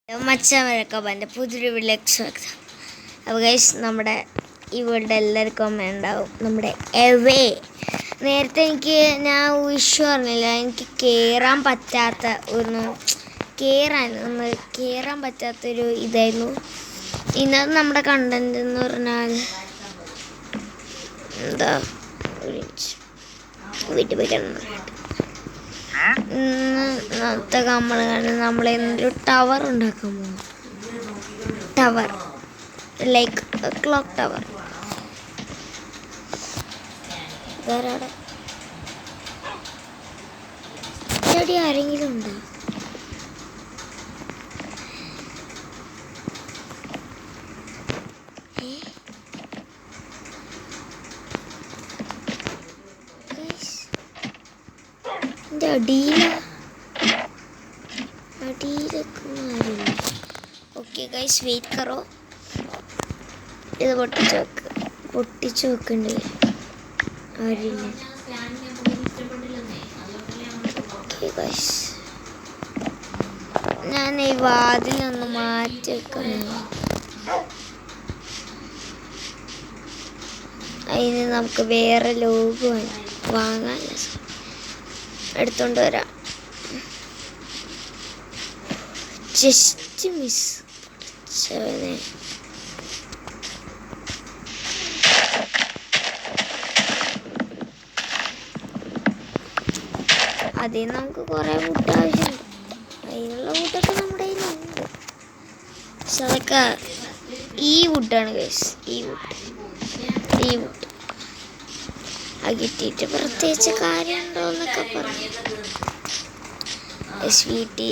മച്ചാമരൊക്കെ എൻ്റെ പുതിയൊരു വീട്ടിലേക്ക് സ്വാഗതം. അപ്പോൾ ഗൈസ്, നമ്മുടെ ഈ വീടിൻ്റെ എല്ലാവർക്കും ഉണ്ടാവും നമ്മുടെ എവേ. നേരത്തെ ഞാൻ വിഷു പറഞ്ഞില്ല, എനിക്ക് കയറാൻ പറ്റാത്തൊരു ഇതായിരുന്നു. ഇന്നത്തെ നമ്മുടെ കണ്ടന്റ് എന്ന് പറഞ്ഞാൽ എന്താ, വീട്ടിൽ പോയി ഇന്നത്തെ നമ്മൾ എന്തൊരു ടവർ ഉണ്ടാക്കാൻ പോകും. Tower like clock tower. വേറെ ചെടി ആരെങ്കിലും ഉണ്ടോ? അടിയിലൊക്കെ ഓക്കെ ഗൈസ്, വെയിറ്റ് കറോ. ഇത് പൊട്ടിച്ച് വെക്കണ്ടേ ആരില്ല. ഓക്കെ ഗൈസ്, ഞാൻ ഈ വാതിലൊന്ന് മാറ്റി വെക്കണം. അതിന് നമുക്ക് വേറെ ലോഗോ വാങ്ങാനല്ല, എടുത്തോണ്ട് വരാം. Just miss. അതിൽ നമുക്ക് കുറേ വുഡ് ആവശ്യമുണ്ട്. അതിനുള്ള വുഡൊക്കെ നമ്മുടെ കയ്യിലുണ്ട്. പക്ഷെ അതൊക്കെ ഈ വുഡാണ് ഗൈസ്. ഈ വുഡ് കിട്ടിയിട്ട് പ്രത്യേകിച്ച് കാര്യമുണ്ടോ എന്നൊക്കെ പറഞ്ഞു. സ്വീറ്റ്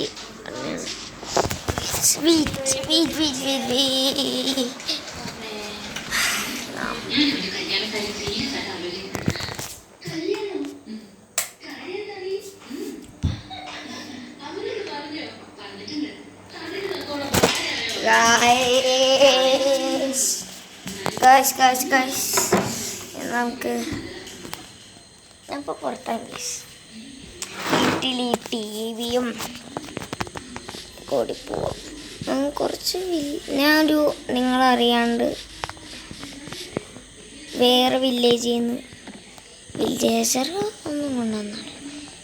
നമുക്ക് ഞാനിപ്പോൾ പുറത്താണ് ഗൈസ്. വീട്ടിൽ ഈ ടിവിയും കൂടിപ്പോവാം. കുറച്ച് നിങ്ങളറിയാണ്ട് വേറെ വില്ലേജിൽ നിന്ന് വില്ലേജർ ഒന്നും കൊണ്ടുവന്നാണ്.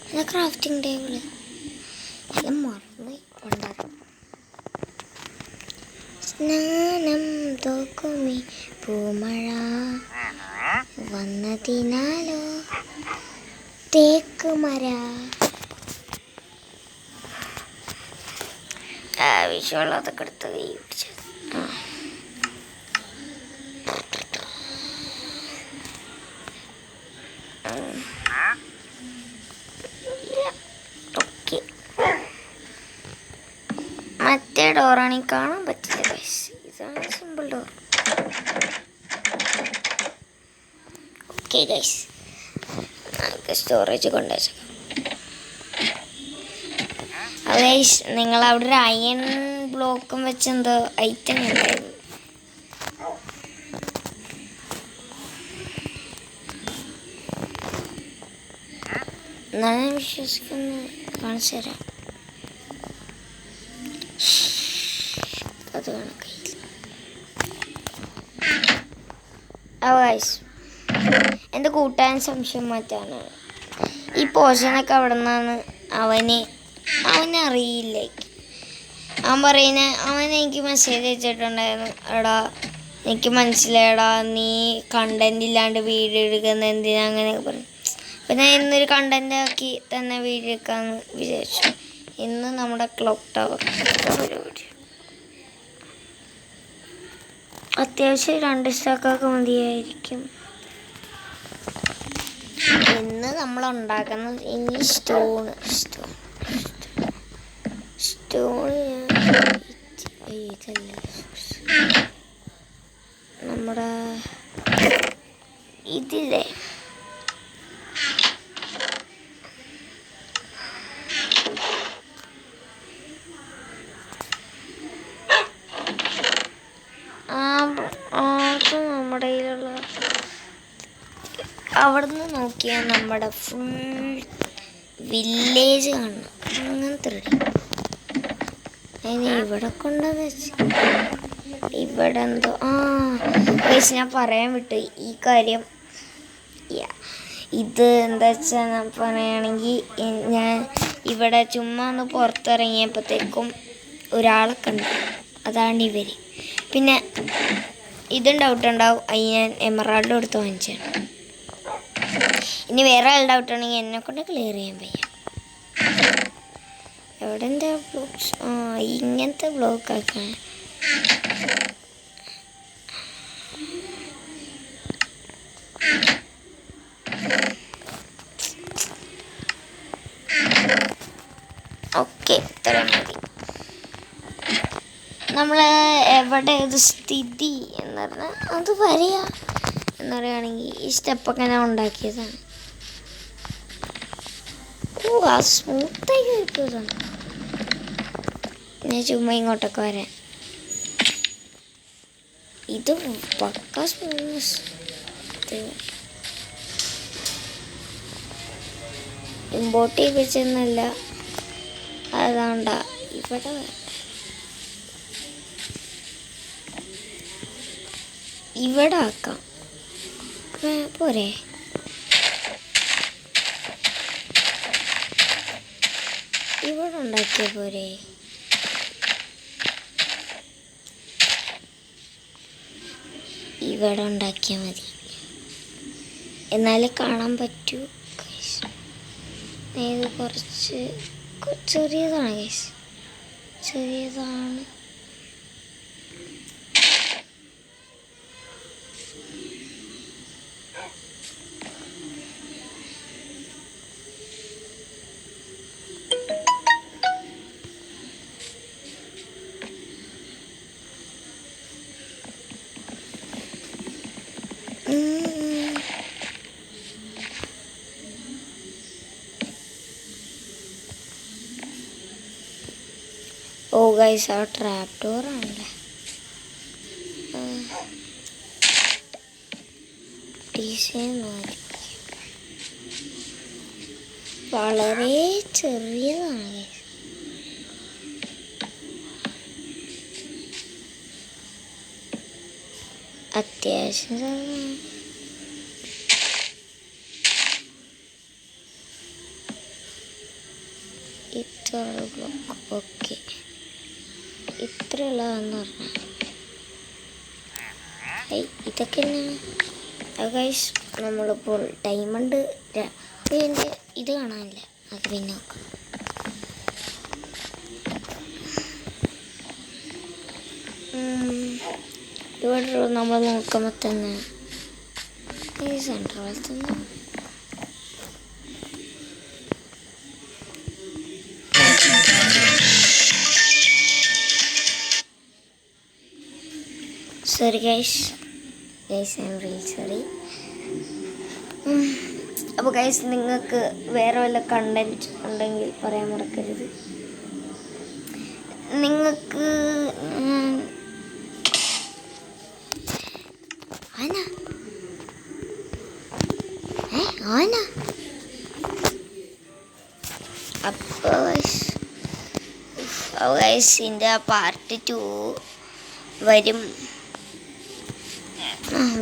പിന്നെ ക്രാഫ്റ്റിംഗ് ടേബിള് എല്ലാം മറന്നു കൊണ്ടുവരാം. സ്നാനം തോക്കുമേ പൂമഴ വന്നതിനാലോ തേക്കുമര. ആവശ്യമുള്ള അതൊക്കെ എടുത്ത് കൈ പിടിച്ചത്. ഓക്കെ, മറ്റേ ഡോറാണെങ്കിൽ കാണാൻ പറ്റില്ല ഗൈസ്. ഇതാണ് സിമ്പിൾ ഡോർ. ഓക്കെ ഗൈസ്, നമുക്ക് സ്റ്റോറേജ് കൊണ്ടുവച്ചേക്കാം. ഗൈസ്, നിങ്ങളവിടെ ഒരു അയൺ ബ്ലോക്കും വെച്ചെന്തോ ഐറ്റം ഉണ്ടായിരുന്നു. ഞാൻ വിശ്വസിക്കുന്നു, കാണിച്ചു തരാം. അത് കണക്കില്ല. ഗൈസ്, എൻ്റെ കൂട്ടുകാരൻ സംശയം മാറ്റാനാണ്. ഈ പോർഷനൊക്കെ അവിടെ നിന്നാണ് അവനറിയില്ല. അവൻ എനിക്ക് മെസ്സേജ് അയച്ചിട്ടുണ്ടായിരുന്നു, എടാ എനിക്ക് മനസ്സിലായടാ, നീ കണ്ടന്റ് ഇല്ലാണ്ട് വീഡിയോ എടുക്കുന്ന എന്തിനാ അങ്ങനെയൊക്കെ പറഞ്ഞു. അപ്പം ഞാൻ ഇന്നൊരു കണ്ടന്റ് ആക്കി തന്നെ വീഡിയോ എടുക്കാമെന്ന് വിചാരിച്ചു. ഇന്ന് നമ്മുടെ ക്ലോക്ക് ടവർ പരിപാടി. അത്യാവശ്യം 2 സ്റ്റോക്കൊക്കെ മതിയായിരിക്കും. ഇന്ന് നമ്മൾ ഉണ്ടാക്കുന്നത് ഇനി സ്റ്റോണ് നമ്മുടെ ഇതില്ലേ, നമ്മുടെ കയ്യിലുള്ള അവിടുന്ന് നോക്കിയാൽ നമ്മുടെ ഫുൾ വില്ലേജ് കാണണം. അങ്ങനത്തെ റെഡി. അതിന് ഇവിടെ കൊണ്ടുവന്ന് വെച്ച് ഇവിടെ എന്തോ ഞാൻ പറയാൻ വിട്ടു ഈ കാര്യം. ഇത് എന്താ വെച്ചാൽ ഞാൻ പറയുകയാണെങ്കിൽ ഞാൻ ഇവിടെ ചുമ്മാ ഒന്ന് പുറത്തിറങ്ങിയപ്പോഴത്തേക്കും ഒരാളെ കണ്ടു. അതാണ് ഇവർ. പിന്നെ ഇതും ഡൗട്ടുണ്ടാവും, അത് ഞാൻ എമറാൾഡ് കൊടുത്ത് വാങ്ങിച്ചാണ്. ഇനി വേറെ ആൾ ഡൗട്ടുണ്ടെങ്കിൽ എന്നെ കൊണ്ട് ക്ലിയർ ചെയ്യാൻ വയ്യ. എവിടെ എന്താ ബ്ലോക്സ്? ഇങ്ങനത്തെ ബ്ലോക്ക് ആക്കാൻ ഓക്കെ, ഇത്ര മതി. നമ്മൾ എവിടെ ഇത് സ്ഥിതി എന്ന് പറഞ്ഞാൽ അത് പറയാ എന്ന് പറയുകയാണെങ്കിൽ ഈ സ്റ്റെപ്പൊക്കെ ഞാൻ ഉണ്ടാക്കിയതാണ്. ആ സ്മൂത്തായി കിട്ടുന്നതാണ്. ഞാൻ ചുമ്മാ ഇങ്ങോട്ടൊക്കെ വരാൻ. ഇത് പക്ക സ്മൂത്ത്നെസ്. ഇമ്പോർട്ട് ചെയ്യിപ്പിച്ചെന്നല്ല, അതാണ്ടാ ഇവിടെ ഇവിടെ ആക്കാം. പോരെ? ഇവിടെ ഉണ്ടാക്കിയ പോരെ? ഇവിടെ ഉണ്ടാക്കിയാൽ മതി, എന്നാലേ കാണാൻ പറ്റൂ. ഇത് കുറച്ച് ചെറിയതാണ് ഗൈസ്, ചെറിയതാണ്. ഓ ഗൈസ്, ആ ട്രാപ്പ് ഡോർ ആണല്ലേ. ഡിസൈൻ വളരെ ചെറിയതാണ് ഗൈസ്. അത്യാവശ്യം ഇത്ര ബ്ലോക്ക്. ഓക്കെ, ഇത്രയുള്ളതെന്ന് പറഞ്ഞാൽ ഇതൊക്കെ തന്നെയാണ് ഗൈസ്. നമ്മളിപ്പോൾ ഡയമണ്ട് ഇതിൻ്റെ ഇത് കാണാനില്ല, അത് പിന്നെ നോക്കാം. ഇവിടെ നമ്മൾ നോക്കുമ്പോൾ തന്നെ ഈ സെൻട്രൽ തന്നെ sorry guys, I am really sorry. അപ്പോൾ ഗൈസ്, നിങ്ങൾക്ക് വേറെ വല്ല കണ്ടൻറ്റ് ഉണ്ടെങ്കിൽ പറയാൻ മറക്കരുത്. നിങ്ങൾക്ക് അപ്പോൾ ഗൈസിൻ്റെ പാർട്ട് 2 വരും.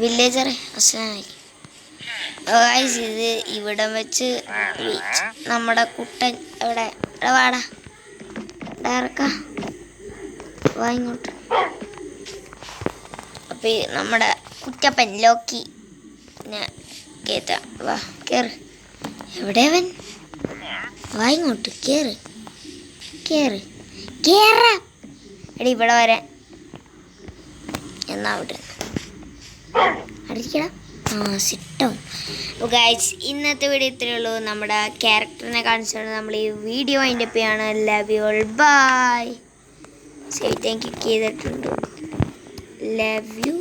വില്ലേജറെ അസ്സലാമലൈക്കും. ഗൈസ്, ഇത് ഇവിടം വെച്ച് നമ്മുടെ കുട്ടൻ എവിടെ വാടാ ഡയറക്ക വാ ഇങ്ങോട്ട്. അപ്പോൾ നമ്മുടെ കുറ്റപ്പൻ ലോക്കി ഞാൻ കേറ്റാം. വാ കയറ്. എവിടെ അവൻ? വാ ഇങ്ങോട്ട് കയറ് കയറ് കയറ. എടി ഇവിടെ വരാൻ എന്നാ അവിടെ അടിക്കണം. സിട്ടോ. അപ്പോൾ ഗൈസ്, ഇന്നത്തെ വീഡിയോ ഇത്രയേ ഉള്ളൂ. നമ്മുടെ ക്യാരക്ടറിനെ കാണിച്ചുകൊണ്ട് നമ്മൾ ഈ വീഡിയോ അതിൻ്റെ പേയാണ്. Love you all, bye. Thank you ചെയ്തിട്ടുണ്ട്. Love U.